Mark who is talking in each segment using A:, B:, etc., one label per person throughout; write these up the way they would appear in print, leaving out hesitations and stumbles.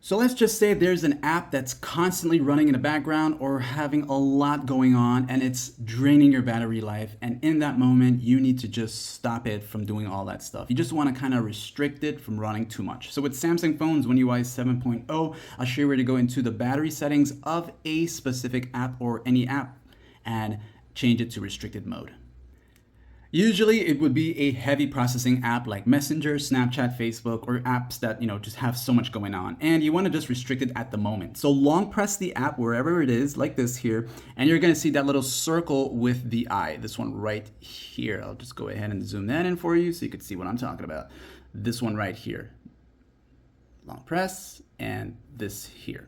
A: So let's just say there's an app that's constantly running in the background or having a lot going on and it's draining your battery life. And in that moment, you need to just stop it from doing all that stuff. You just want to kind of restrict it from running too much. So with Samsung phones, One UI 7.0, I'll show you where to go into the battery settings of a specific app or any app and change it to restricted mode. Usually it would be a heavy processing app like Messenger, Snapchat, Facebook, or apps that, just have so much going on. And you want to just restrict it at the moment. So long press the app wherever it is, like this here, and you're going to see that little circle with the eye. This one right here. I'll just go ahead and zoom that in for you so you can see what I'm talking about. This one right here. Long press, and this here.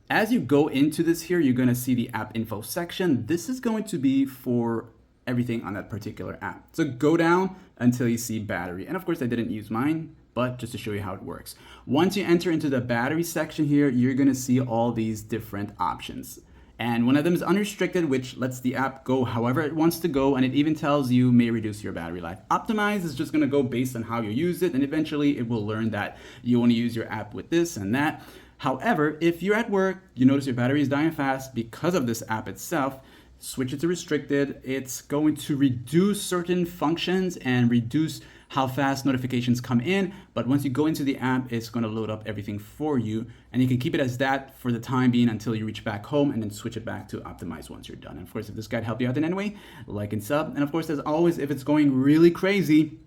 A: As you go into this here, you're going to see the app info section. This is going to be for everything on that particular app. So go down until you see battery. And of course I didn't use mine, but just to show you how it works. Once you enter into the battery section here, you're gonna see all these different options. And one of them is unrestricted, which lets the app go however it wants to go, and it even tells you may reduce your battery life. Optimize is just gonna go based on how you use it, and eventually it will learn that you wanna use your app with this and that. However, if you're at work, you notice your battery is dying fast because of this app itself, switch it to restricted. It's going to reduce certain functions and reduce how fast notifications come in. But once you go into the app, it's going to load up everything for you. And you can keep it as that for the time being until you reach back home and then switch it back to optimize once you're done. And of course, if this guide helped you out in any way, like and sub. And of course, as always, if it's going really crazy,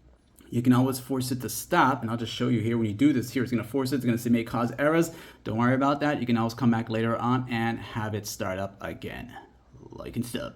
A: you can always force it to stop. And I'll just show you here when you do this here, it's gonna force it, it's gonna say may cause errors. Don't worry about that. You can always come back later on and have it start up again. Like and sub.